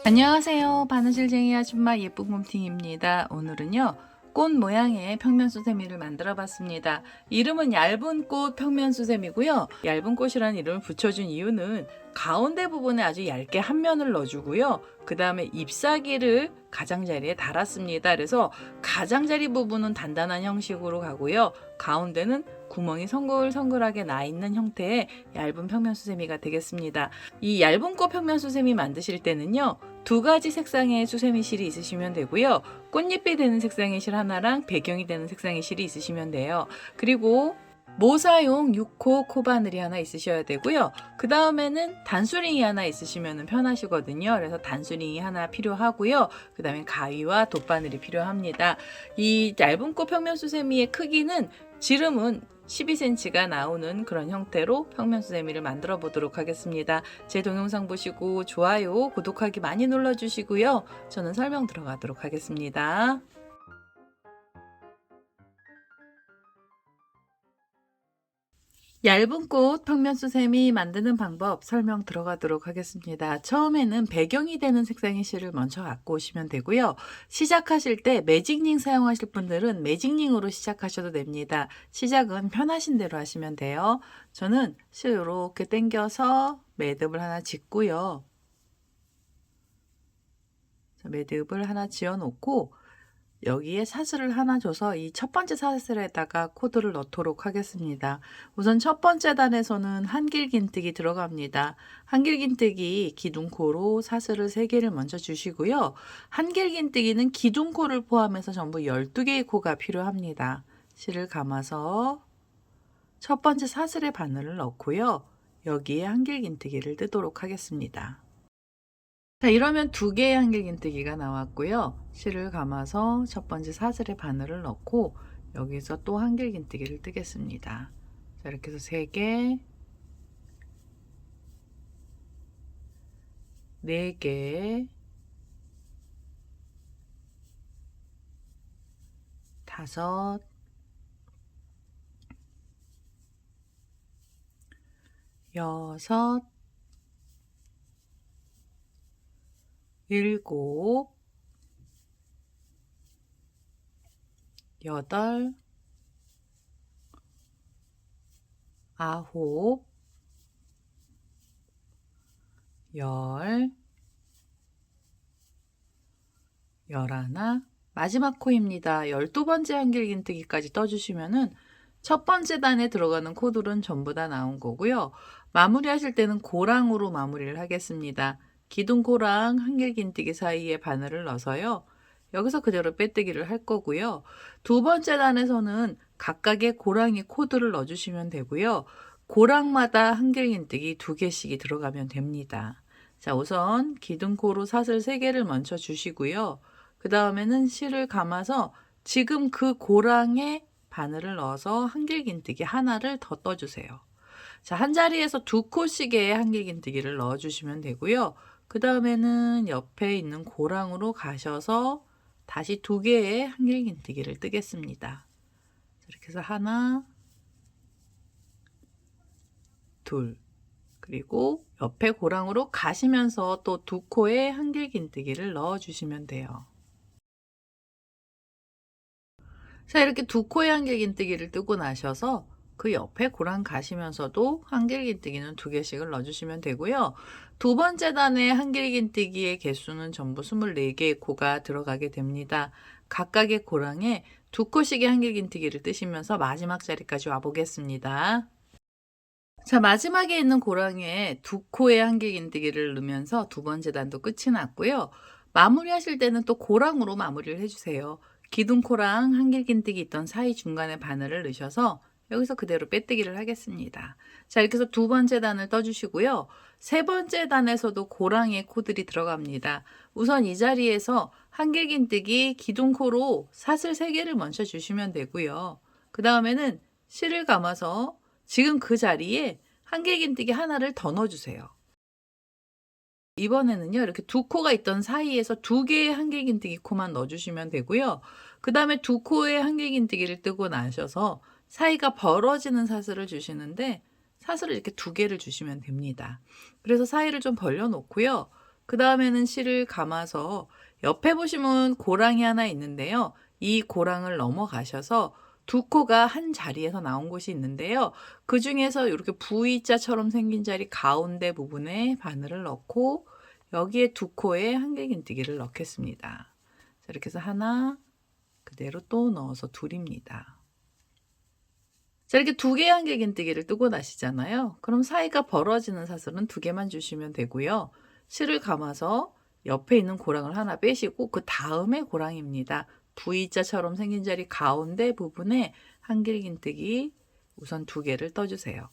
안녕하세요. 바느질쟁이 아줌마 예쁜 곰팅입니다. 오늘은요, 꽃 모양의 평면수세미를 만들어 봤습니다. 이름은 얇은 꽃 평면수세미고요. 얇은 꽃이라는 이름을 붙여준 이유는 가운데 부분에 아주 얇게 한 면을 넣어주고요. 그 다음에 잎사귀를 가장자리에 달았습니다. 그래서 가장자리 부분은 단단한 형식으로 가고요. 가운데는 구멍이 성글성글하게 나 있는 형태의 얇은 평면수세미가 되겠습니다. 이 얇은 꽃 평면수세미 만드실 때는요, 두 가지 색상의 수세미 실이 있으시면 되고요. 꽃잎이 되는 색상의 실 하나랑 배경이 되는 색상의 실이 있으시면 돼요. 그리고 모사용 6호 코바늘이 하나 있으셔야 되고요. 그 다음에는 단수링이 하나 있으시면 편하시거든요. 그래서 단수링이 하나 필요하고요. 그 다음에 가위와 돗바늘이 필요합니다. 이 얇은 꽃 평면수세미의 크기는 지름은 12cm가 나오는 그런 형태로 평면수세미를 만들어 보도록 하겠습니다. 제 동영상 보시고 좋아요, 구독하기 많이 눌러주시고요. 저는 설명 들어가도록 하겠습니다. 얇은 꽃 평면수세미 만드는 방법 설명 들어가도록 하겠습니다. 처음에는 배경이 되는 색상의 실을 먼저 갖고 오시면 되고요. 시작하실 때 매직링 사용하실 분들은 매직링으로 시작하셔도 됩니다. 시작은 편하신 대로 하시면 돼요. 저는 실 이렇게 당겨서 매듭을 하나 짓고요. 매듭을 하나 지어 놓고 여기에 사슬을 하나 줘서 이 첫 번째 사슬에다가 코드를 넣도록 하겠습니다. 우선 첫 번째 단에서는 한길긴뜨기 들어갑니다. 한길긴뜨기 기둥코로 사슬을 3개를 먼저 주시고요. 한길긴뜨기는 기둥코를 포함해서 전부 12개의 코가 필요합니다. 실을 감아서 첫 번째 사슬의 바늘을 넣고요. 여기에 한길긴뜨기를 뜨도록 하겠습니다. 자, 이러면 2개의 한길긴뜨기가 나왔고요. 실을 감아서 첫 번째 사슬에 바늘을 넣고 여기서 또 한길긴뜨기를 뜨겠습니다. 자, 이렇게 해서 3개, 4개, 5, 6, 7, 8, 9, 10, 11, 마지막 코입니다. 12번째 한길긴뜨기까지 떠주시면은 첫 번째 단에 들어가는 코들은 전부 다 나온 거고요. 마무리 하실 때는 고랑으로 마무리를 하겠습니다. 기둥코랑 한길긴뜨기 사이에 바늘을 넣어서요. 여기서 그대로 빼뜨기를 할 거고요. 두 번째 단에서는 각각의 고랑이 코드를 넣어주시면 되고요. 고랑마다 한길긴뜨기 2개씩이 들어가면 됩니다. 자, 우선 기둥코로 사슬 3개를 먼저 주시고요. 그 다음에는 실을 감아서 지금 그 고랑에 바늘을 넣어서 한길긴뜨기 하나를 더 떠주세요. 자, 한 자리에서 2코씩의 한길긴뜨기를 넣어주시면 되고요. 그 다음에는 옆에 있는 고랑으로 가셔서 다시 2개의 한길긴뜨기를 뜨겠습니다. 이렇게 해서 하나, 둘, 그리고 옆에 고랑으로 가시면서 또 2코의 한길긴뜨기를 넣어주시면 돼요. 자, 이렇게 2코의 한길긴뜨기를 뜨고 나셔서 그 옆에 고랑 가시면서도 한길긴뜨기는 2개씩을 넣어주시면 되고요. 두 번째 단의 한길긴뜨기의 개수는 전부 24개의 코가 들어가게 됩니다. 각각의 고랑에 2코씩의 한길긴뜨기를 뜨시면서 마지막 자리까지 와보겠습니다. 자, 마지막에 있는 고랑에 2코의 한길긴뜨기를 넣으면서 두 번째 단도 끝이 났고요. 마무리 하실 때는 또 고랑으로 마무리를 해주세요. 기둥코랑 한길긴뜨기 있던 사이 중간에 바늘을 넣으셔서 여기서 그대로 빼뜨기를 하겠습니다. 자, 이렇게 해서 두 번째 단을 떠주시고요. 세 번째 단에서도 고랑의 코들이 들어갑니다. 우선 이 자리에서 한길긴뜨기 기둥코로 사슬 3개를 먼저 주시면 되고요. 그 다음에는 실을 감아서 지금 그 자리에 한길긴뜨기 하나를 더 넣어주세요. 이번에는요, 이렇게 2코가 있던 사이에서 2개의 한길긴뜨기 코만 넣어주시면 되고요. 그 다음에 2코의 한길긴뜨기를 뜨고 나셔서 사이가 벌어지는 사슬을 주시는데 사슬을 이렇게 2개를 주시면 됩니다. 그래서 사이를 좀 벌려 놓고요. 그 다음에는 실을 감아서 옆에 보시면 고랑이 하나 있는데요. 이 고랑을 넘어가셔서 두 코가 한 자리에서 나온 곳이 있는데요. 그 중에서 이렇게 V자처럼 생긴 자리 가운데 부분에 바늘을 넣고 여기에 두 코에 한길긴뜨기를 넣겠습니다. 자, 이렇게 해서 하나, 그대로 또 넣어서 둘입니다. 자, 이렇게 두 개의 한길긴뜨기를 뜨고 나시잖아요. 그럼 사이가 벌어지는 사슬은 두 개만 주시면 되고요. 실을 감아서 옆에 있는 고랑을 하나 빼시고 그 다음에 고랑입니다. V자처럼 생긴 자리 가운데 부분에 한길긴뜨기 우선 두 개를 떠주세요.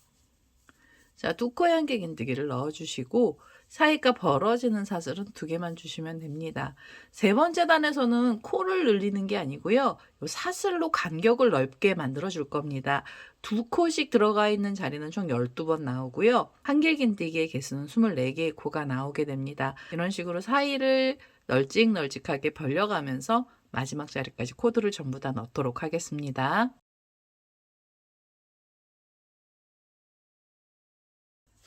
자, 두 코에 한길긴뜨기를 넣어주시고 사이가 벌어지는 사슬은 두 개만 주시면 됩니다. 세 번째 단에서는 코를 늘리는 게 아니고요. 요 사슬로 간격을 넓게 만들어 줄 겁니다. 두 코씩 들어가 있는 자리는 총 12번 나오고요. 한길긴뜨기의 개수는 24개의 코가 나오게 됩니다. 이런 식으로 사이를 널찍널찍하게 벌려가면서 마지막 자리까지 코드를 전부 다 넣도록 하겠습니다.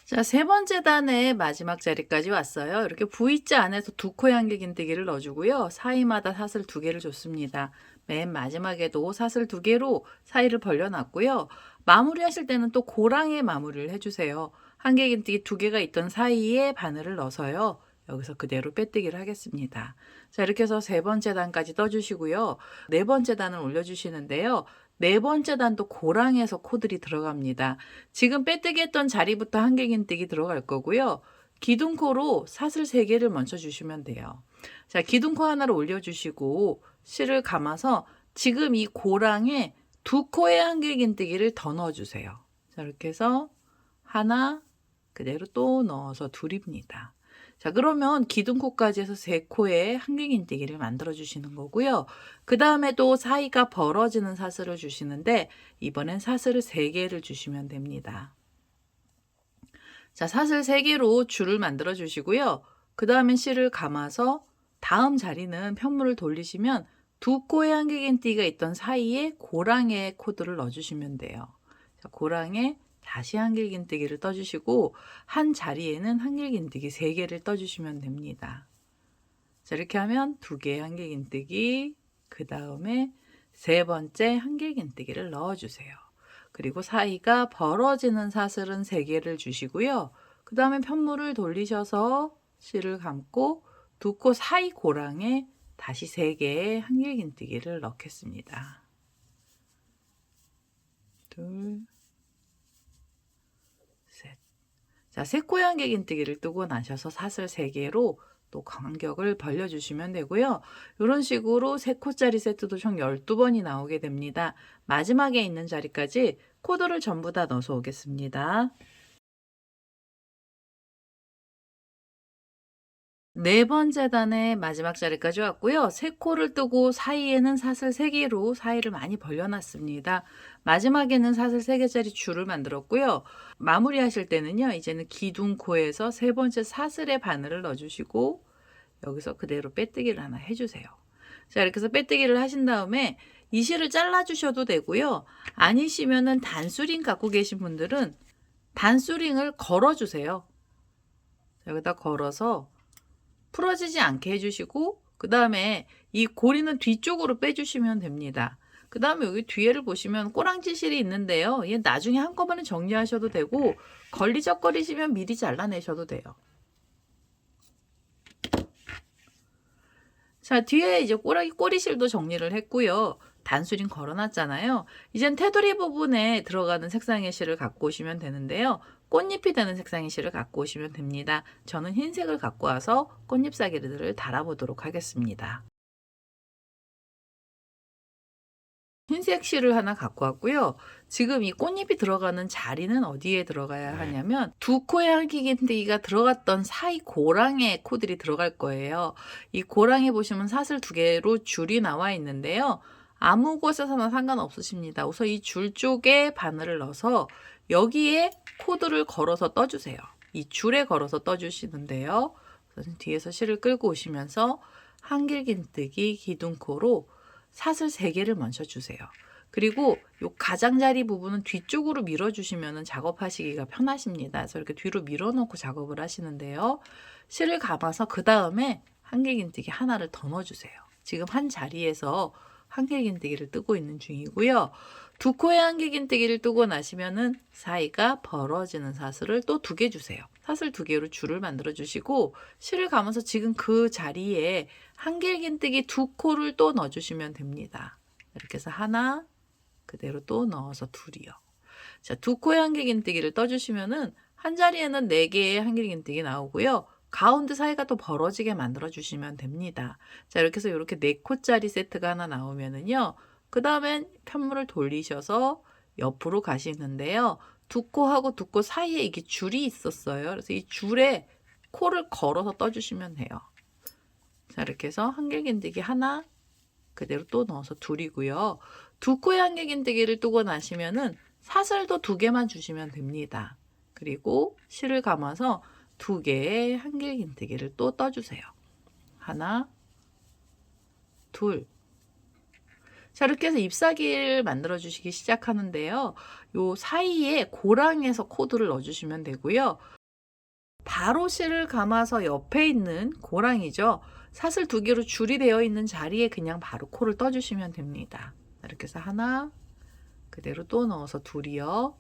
자, 세 번째 단의 마지막 자리까지 왔어요. 이렇게 V자 안에서 두 코의 한길긴뜨기를 넣어주고요. 사이마다 사슬 두 개를 줬습니다. 맨 마지막에도 사슬 두 개로 사이를 벌려놨고요. 마무리하실 때는 또 고랑에 마무리를 해주세요. 한길긴뜨기 두 개가 있던 사이에 바늘을 넣어서요. 여기서 그대로 빼뜨기를 하겠습니다. 자, 이렇게 해서 세 번째 단까지 떠주시고요. 네 번째 단을 올려주시는데요. 네 번째 단도 고랑에서 코들이 들어갑니다. 지금 빼뜨기 했던 자리부터 한길긴뜨기 들어갈 거고요. 기둥코로 사슬 3개를 먼저 주시면 돼요. 자, 기둥코 하나를 올려주시고 실을 감아서 지금 이 고랑에 두 코의 한길긴뜨기를 더 넣어주세요. 자, 이렇게 해서 하나, 그대로 또 넣어서 둘입니다. 자, 그러면 기둥코까지 해서 3코에 한길긴뜨기를 만들어 주시는 거고요. 그 다음에 또 사이가 벌어지는 사슬을 주시는데 이번엔 사슬을 3개를 주시면 됩니다. 자, 사슬 3개로 줄을 만들어 주시고요. 그 다음에 실을 감아서 다음 자리는 편물을 돌리시면 두 코의 한길긴뜨기가 있던 사이에 고랑의 코드를 넣어주시면 돼요. 자, 고랑에 다시 한길긴뜨기를 떠주시고 한 자리에는 한길긴뜨기 3개를 떠주시면 됩니다. 자, 이렇게 하면 두 개의 한길긴뜨기, 그 다음에 세 번째 한길긴뜨기를 넣어주세요. 그리고 사이가 벌어지는 사슬은 3개를 주시고요. 그 다음에 편물을 돌리셔서 실을 감고 두 코 사이 고랑에 다시 3개의 한길긴뜨기를 넣겠습니다. 둘, 셋. 자, 3코의 한길긴뜨기를 뜨고 나셔서 사슬 3개로 또 간격을 벌려주시면 되고요. 이런 식으로 3코짜리 세트도 총 12번이 나오게 됩니다. 마지막에 있는 자리까지 코드를 전부 다 넣어서 오겠습니다. 네 번째 단의 마지막 자리까지 왔고요. 3코를 뜨고 사이에는 사슬 3개로 사이를 많이 벌려놨습니다. 마지막에는 사슬 3개짜리 줄을 만들었고요. 마무리하실 때는요. 이제는 기둥코에서 세 번째 사슬에 바늘을 넣어주시고 여기서 그대로 빼뜨기를 하나 해주세요. 자, 이렇게 해서 빼뜨기를 하신 다음에 이 실을 잘라주셔도 되고요. 아니시면은 단수링 갖고 계신 분들은 단수링을 걸어주세요. 여기다 걸어서 풀어지지 않게 해주시고 그 다음에 이 고리는 뒤쪽으로 빼주시면 됩니다. 그 다음에 여기 뒤에를 보시면 꼬랑지 실이 있는데요. 얘 나중에 한꺼번에 정리하셔도 되고 걸리적거리시면 미리 잘라내셔도 돼요. 자, 뒤에 이제 꼬리실도 정리를 했고요. 단수링 걸어놨잖아요. 이젠 테두리 부분에 들어가는 색상의 실을 갖고 오시면 되는데요. 꽃잎이 되는 색상의 실을 갖고 오시면 됩니다. 저는 흰색을 갖고 와서 꽃잎 사기들을 달아보도록 하겠습니다. 흰색 실을 하나 갖고 왔고요. 지금 이 꽃잎이 들어가는 자리는 어디에 들어가야 하냐면 두 코의 한길긴뜨기가 들어갔던 사이 고랑에 코들이 들어갈 거예요. 이 고랑에 보시면 사슬 2개로 줄이 나와 있는데요. 아무 곳에서나 상관없으십니다. 우선 이 줄 쪽에 바늘을 넣어서 여기에 코드를 걸어서 떠주세요. 이 줄에 걸어서 떠주시는데요. 뒤에서 실을 끌고 오시면서 한길긴뜨기 기둥코로 사슬 3개를 먼저 주세요. 그리고 요 가장자리 부분은 뒤쪽으로 밀어주시면 작업하시기가 편하십니다. 그래서 이렇게 뒤로 밀어놓고 작업을 하시는데요. 실을 감아서 그 다음에 한길긴뜨기 하나를 더 넣어주세요. 지금 한 자리에서 한길긴뜨기를 뜨고 있는 중이고요. 두 코의 한길긴뜨기를 뜨고 나시면은 사이가 벌어지는 사슬을 또 2개 주세요. 사슬 2개로 줄을 만들어 주시고 실을 감아서 지금 그 자리에 한길긴뜨기 2코를 또 넣어주시면 됩니다. 이렇게 해서 하나 그대로 또 넣어서 둘이요. 자, 2코의 한길긴뜨기를 떠주시면은 한 자리에는 4개의 한길긴뜨기 나오고요. 가운데 사이가 또 벌어지게 만들어 주시면 됩니다. 자, 이렇게 해서 이렇게 4코짜리 세트가 하나 나오면은요. 그 다음엔 편물을 돌리셔서 옆으로 가시는데요. 2코하고 2코 사이에 이게 줄이 있었어요. 그래서 이 줄에 코를 걸어서 떠주시면 돼요. 자, 이렇게 해서 한길긴뜨기 하나 그대로 또 넣어서 둘이고요. 2코의 한길긴뜨기를 뜨고 나시면은 사슬도 2개만 주시면 됩니다. 그리고 실을 감아서 2개의 한길긴뜨기를 또 떠주세요. 하나, 둘. 자, 이렇게 해서 잎사귀를 만들어 주시기 시작하는데요. 요 사이에 고랑에서 코드를 넣어주시면 되고요. 바로 실을 감아서 옆에 있는 고랑이죠. 사슬 2개로 줄이 되어 있는 자리에 그냥 바로 코를 떠주시면 됩니다. 이렇게 해서 하나, 그대로 또 넣어서 둘이요.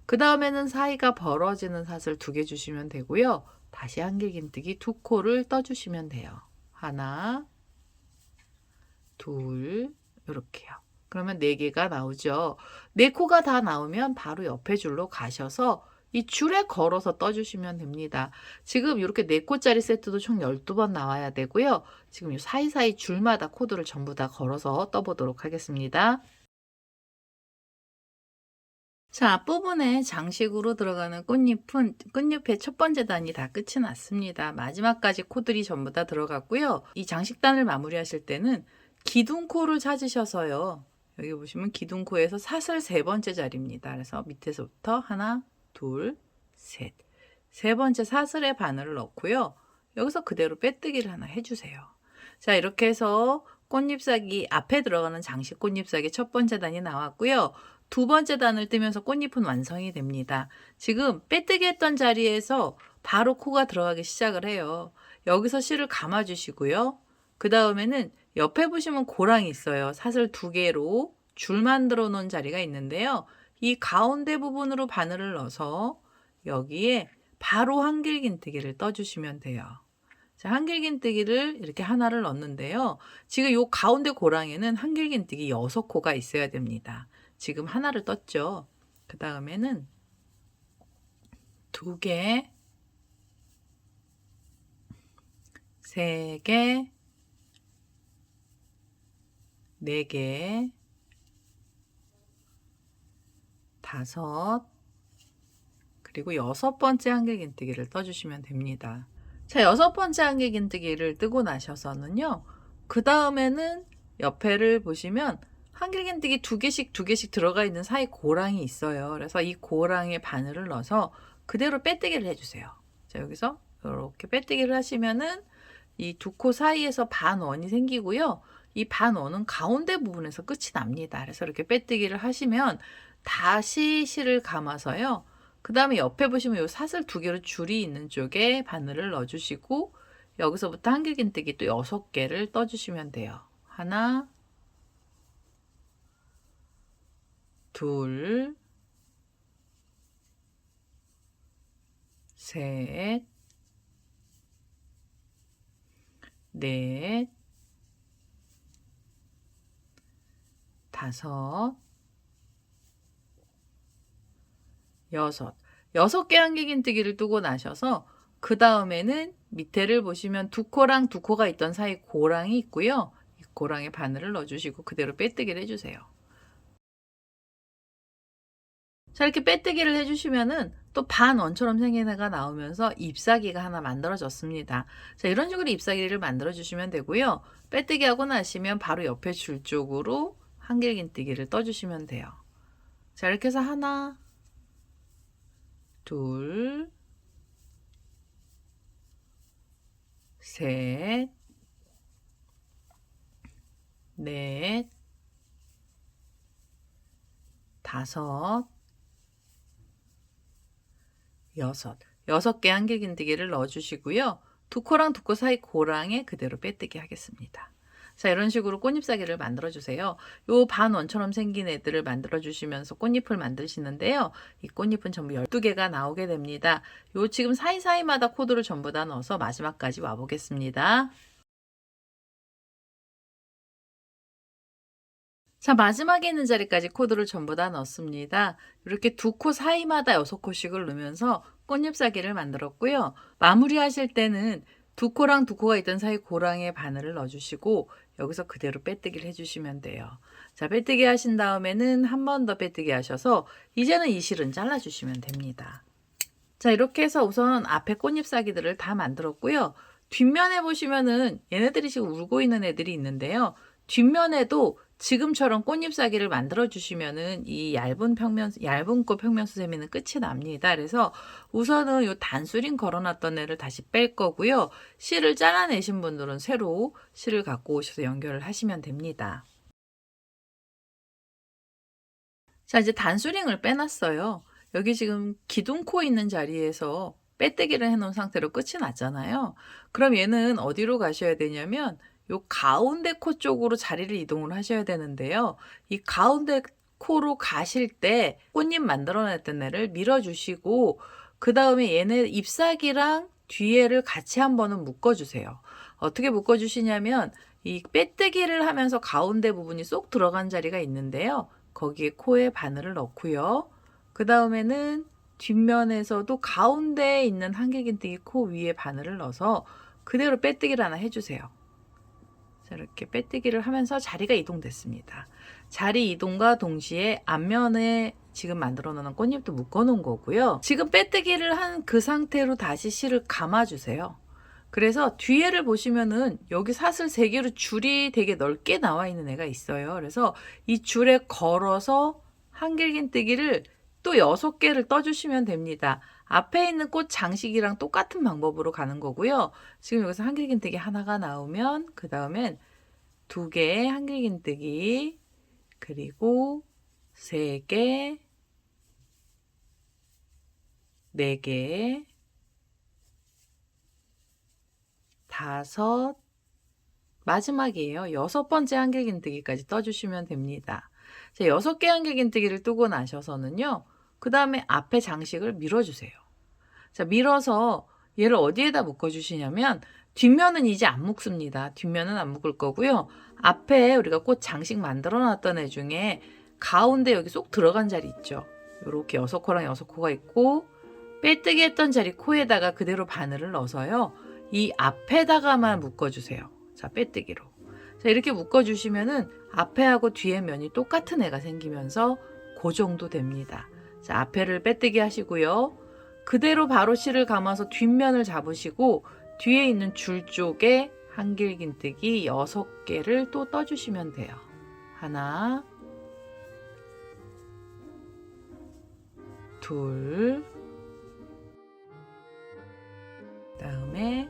그 다음에는 사이가 벌어지는 사슬 2개 주시면 되고요. 다시 한길긴뜨기 2코를 떠주시면 돼요. 하나, 둘, 이렇게요. 그러면 4개가 나오죠. 4코가 다 나오면 바로 옆에 줄로 가셔서 이 줄에 걸어서 떠주시면 됩니다. 지금 이렇게 4코짜리 세트도 총 12번 나와야 되고요. 지금 이 사이사이 줄마다 코드를 전부 다 걸어서 떠보도록 하겠습니다. 자, 앞부분에 장식으로 들어가는 꽃잎은 끝잎의 첫 번째 단이 다 끝이 났습니다. 마지막까지 코들이 전부 다 들어갔고요. 이 장식단을 마무리하실 때는 기둥코를 찾으셔서요. 여기 보시면 기둥코에서 사슬 3번째 자리입니다. 그래서 밑에서부터 하나, 둘, 셋. 3번째 사슬에 바늘을 넣고요. 여기서 그대로 빼뜨기를 하나 해주세요. 자, 이렇게 해서 꽃잎사기 앞에 들어가는 장식 꽃잎사기 첫 번째 단이 나왔고요. 2번째 단을 뜨면서 꽃잎은 완성이 됩니다. 지금 빼뜨기 했던 자리에서 바로 코가 들어가기 시작을 해요. 여기서 실을 감아 주시고요. 그 다음에는 옆에 보시면 고랑이 있어요. 사슬 2개로 줄 만들어 놓은 자리가 있는데요. 이 가운데 부분으로 바늘을 넣어서 여기에 바로 한길긴뜨기를 떠주시면 돼요. 자, 한길긴뜨기를 이렇게 하나를 넣는데요. 지금 이 가운데 고랑에는 한길긴뜨기 6코가 있어야 됩니다. 지금 하나를 떴죠. 그 다음에는 2개, 3개, 4개, 5, 그리고 6번째 한길긴뜨기를 떠주시면 됩니다. 자, 6번째 한길긴뜨기를 뜨고 나셔서는요. 그 다음에는 옆에를 보시면 한길긴뜨기 2개씩 들어가 있는 사이 고랑이 있어요. 그래서 이 고랑에 바늘을 넣어서 그대로 빼뜨기를 해주세요. 자, 여기서 이렇게 빼뜨기를 하시면은 이 2코 사이에서 반원이 생기고요. 이 반원은 가운데 부분에서 끝이 납니다. 그래서 이렇게 빼뜨기를 하시면 다시 실을 감아서요. 그 다음에 옆에 보시면 이 사슬 2개로 줄이 있는 쪽에 바늘을 넣어주시고 여기서부터 한길긴뜨기 또 6개를 떠주시면 돼요. 하나, 둘, 셋, 넷, 5, 6개 한길긴뜨기를 뜨고 나셔서 그 다음에는 밑에를 보시면 2코랑 2코가 있던 사이 고랑이 있고요. 이 고랑에 바늘을 넣어주시고 그대로 빼뜨기를 해주세요. 자, 이렇게 빼뜨기를 해주시면은 또 반원처럼 생긴 애가 나오면서 잎사귀가 하나 만들어졌습니다. 자, 이런 식으로 잎사귀를 만들어 주시면 되고요. 빼뜨기 하고 나시면 바로 옆에 줄 쪽으로 한길긴뜨기를 떠주시면 돼요. 자, 이렇게 해서 하나, 둘, 셋, 넷, 5, 6개 한길긴뜨기를 넣어주시고요. 두 코랑 두 코 사이 고랑에 그대로 빼뜨기 하겠습니다. 자, 이런 식으로 꽃잎사기를 만들어주세요. 요 반원처럼 생긴 애들을 만들어주시면서 꽃잎을 만드시는데요. 이 꽃잎은 전부 12개가 나오게 됩니다. 요 지금 사이사이마다 코드를 전부 다 넣어서 마지막까지 와보겠습니다. 자, 마지막에 있는 자리까지 코드를 전부 다 넣습니다. 이렇게 두 코 사이마다 6코씩을 넣으면서 꽃잎사기를 만들었고요. 마무리 하실 때는 두 코랑 두 코가 있던 사이 고랑에 바늘을 넣어주시고 여기서 그대로 빼뜨기를 해주시면 돼요. 자, 빼뜨기 하신 다음에는 한 번 더 빼뜨기 하셔서 이제는 이 실은 잘라주시면 됩니다. 자, 이렇게 해서 우선 앞에 꽃잎사기들을 다 만들었고요. 뒷면에 보시면은 얘네들이 지금 울고 있는 애들이 있는데요. 뒷면에도 지금처럼 꽃잎사기를 만들어 주시면은 이 얇은 꽃 평면수세미는 끝이 납니다. 그래서 우선은 이 단수링 걸어놨던 애를 다시 뺄 거고요. 실을 잘라내신 분들은 새로 실을 갖고 오셔서 연결을 하시면 됩니다. 자, 이제 단수링을 빼놨어요. 여기 지금 기둥코 있는 자리에서 빼뜨기를 해놓은 상태로 끝이 났잖아요. 그럼 얘는 어디로 가셔야 되냐면 요 가운데 코 쪽으로 자리를 이동을 하셔야 되는데요. 이 가운데 코로 가실 때 꽃잎 만들어냈던 애를 밀어주시고 그 다음에 얘네 잎사귀랑 뒤에를 같이 한 번은 묶어주세요. 어떻게 묶어주시냐면 이 빼뜨기를 하면서 가운데 부분이 쏙 들어간 자리가 있는데요. 거기에 코에 바늘을 넣고요. 그 다음에는 뒷면에서도 가운데에 있는 한길긴뜨기 코 위에 바늘을 넣어서 그대로 빼뜨기를 하나 해주세요. 자, 이렇게 빼뜨기를 하면서 자리가 이동됐습니다. 자리 이동과 동시에 앞면에 지금 만들어 놓은 꽃잎도 묶어 놓은 거고요. 지금 빼뜨기를 한 그 상태로 다시 실을 감아주세요. 그래서 뒤에를 보시면은 여기 사슬 3개로 줄이 되게 넓게 나와 있는 애가 있어요. 그래서 이 줄에 걸어서 한길긴뜨기를 또 6개를 떠주시면 됩니다. 앞에 있는 꽃 장식이랑 똑같은 방법으로 가는 거고요. 지금 여기서 한길긴뜨기 하나가 나오면 그 다음엔 2개 한길긴뜨기 그리고 3개 4개 5 마지막이에요. 6번째 한길긴뜨기까지 떠주시면 됩니다. 자, 6개 한길긴뜨기를 뜨고 나셔서는요. 그 다음에 앞에 장식을 밀어주세요. 자, 밀어서 얘를 어디에다 묶어주시냐면 뒷면은 이제 안 묶습니다. 뒷면은 안 묶을 거고요. 앞에 우리가 꽃 장식 만들어 놨던 애 중에 가운데 여기 쏙 들어간 자리 있죠. 이렇게 6코랑 6코가 있고 빼뜨기 했던 자리 코에다가 그대로 바늘을 넣어서요. 이 앞에다가만 묶어주세요. 자, 빼뜨기로. 자, 이렇게 묶어주시면은 앞에하고 뒤에 면이 똑같은 애가 생기면서 그 정도 됩니다. 자, 앞에를 빼뜨기 하시고요. 그대로 바로 실을 감아서 뒷면을 잡으시고 뒤에 있는 줄 쪽에 한길긴뜨기 6개를 또 떠주시면 돼요. 하나, 둘, 다음에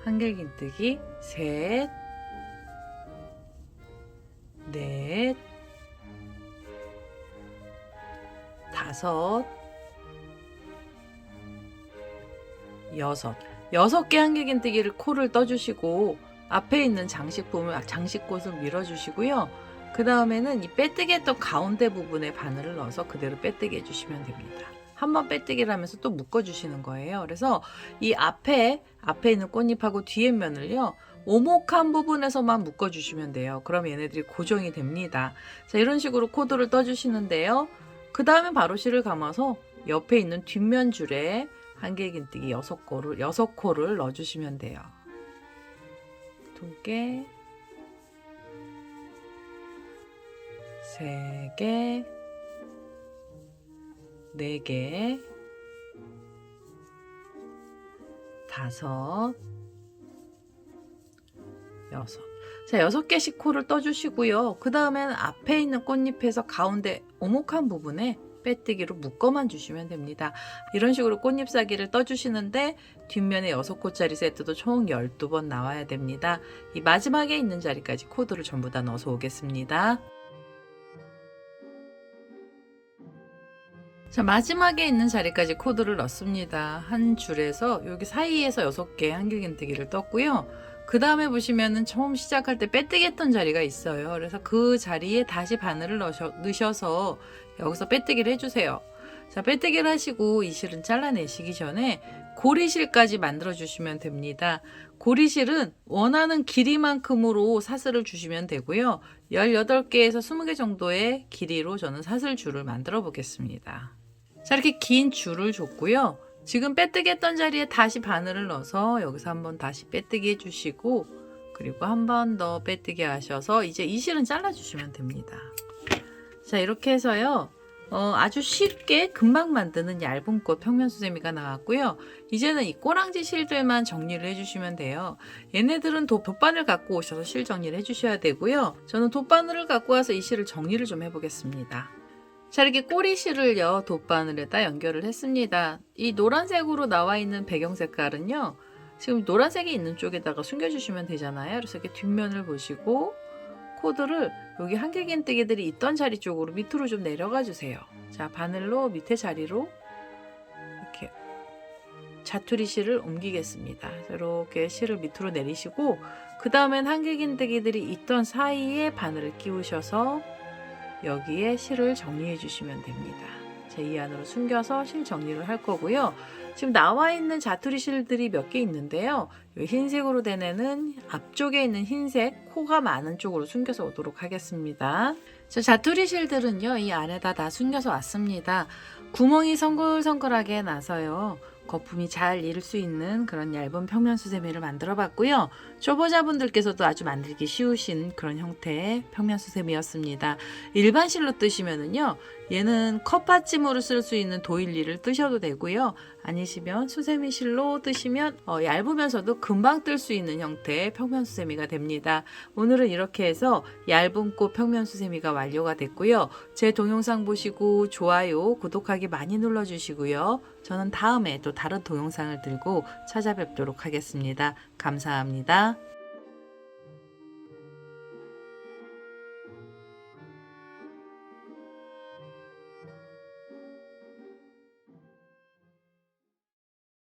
한길긴뜨기 셋, 넷, 5, 6개 한길긴뜨기를 코를 떠주시고 앞에 있는 장식꽃을 밀어주시고요. 그 다음에는 이 빼뜨기 했던 가운데 부분에 바늘을 넣어서 그대로 빼뜨기 해주시면 됩니다. 한번 빼뜨기를 하면서 또 묶어주시는 거예요. 그래서 이 앞에 있는 꽃잎하고 뒤에 면을요. 오목한 부분에서만 묶어주시면 돼요. 그럼 얘네들이 고정이 됩니다. 자, 이런 식으로 코드를 떠주시는데요. 그 다음에 바로 실을 감아서 옆에 있는 뒷면 줄에 한길긴뜨기 6코를 넣어주시면 돼요. 2개, 3개, 4개, 5, 6. 자, 6개씩 코를 떠주시고요. 그 다음에는 앞에 있는 꽃잎에서 가운데 오목한 부분에 빼뜨기로 묶어만 주시면 됩니다. 이런 식으로 꽃잎사기를 떠주시는데 뒷면에 6코짜리 세트도 총 12번 나와야 됩니다. 이 마지막에 있는 자리까지 코드를 전부 다 넣어서 오겠습니다. 자, 마지막에 있는 자리까지 코드를 넣습니다. 한 줄에서 여기 사이에서 6개 한길긴뜨기를 떴고요. 그 다음에 보시면은 처음 시작할 때 빼뜨기 했던 자리가 있어요. 그래서 그 자리에 다시 바늘을 넣으셔서 여기서 빼뜨기를 해주세요. 자, 빼뜨기를 하시고 이 실은 잘라내시기 전에 고리실까지 만들어 주시면 됩니다. 고리실은 원하는 길이만큼으로 사슬을 주시면 되고요. 18개에서 20개 정도의 길이로 저는 사슬 줄을 만들어 보겠습니다. 자, 이렇게 긴 줄을 줬고요. 지금 빼뜨기 했던 자리에 다시 바늘을 넣어서 여기서 한번 다시 빼뜨기 해주시고, 그리고 한 번 더 빼뜨기 하셔서 이제 이 실은 잘라주시면 됩니다. 자, 이렇게 해서요. 아주 쉽게 금방 만드는 얇은 꽃 평면수세미가 나왔고요. 이제는 이 꼬랑지 실들만 정리를 해주시면 돼요. 얘네들은 돗바늘 갖고 오셔서 실 정리를 해주셔야 되고요. 저는 돗바늘을 갖고 와서 이 실을 정리를 좀 해보겠습니다. 자, 이렇게 꼬리실을요, 돗바늘에다 연결을 했습니다. 이 노란색으로 나와 있는 배경 색깔은요, 지금 노란색이 있는 쪽에다가 숨겨주시면 되잖아요. 그래서 이렇게 뒷면을 보시고 코드를 여기 한길긴뜨기들이 있던 자리 쪽으로 밑으로 좀 내려가 주세요. 자, 바늘로 밑에 자리로 이렇게 자투리 실을 옮기겠습니다. 이렇게 실을 밑으로 내리시고, 그 다음엔 한길긴뜨기들이 있던 사이에 바늘을 끼우셔서 여기에 실을 정리해 주시면 됩니다. 자, 이 안으로 숨겨서 실 정리를 할 거고요. 지금 나와 있는 자투리 실들이 몇 개 있는데요. 이 흰색으로 된 애는 앞쪽에 있는 흰색 코가 많은 쪽으로 숨겨서 오도록 하겠습니다. 자, 자투리 실들은요, 이 안에다 다 숨겨서 왔습니다. 구멍이 성글성글하게 나서요, 거품이 잘 이를 수 있는 그런 얇은 평면수세미를 만들어 봤고요. 초보자분들께서도 아주 만들기 쉬우신 그런 형태의 평면수세미였습니다. 일반 실로 뜨시면은요, 얘는 컵받침으로 쓸 수 있는 도일리를 뜨셔도 되고요. 아니시면 수세미 실로 뜨시면 얇으면서도 금방 뜰 수 있는 형태의 평면수세미가 됩니다. 오늘은 이렇게 해서 얇은 꽃 평면수세미가 완료가 됐고요. 제 동영상 보시고 좋아요, 구독하기 많이 눌러주시고요. 저는 다음에 또 다른 동영상을 들고 찾아뵙도록 하겠습니다. 감사합니다.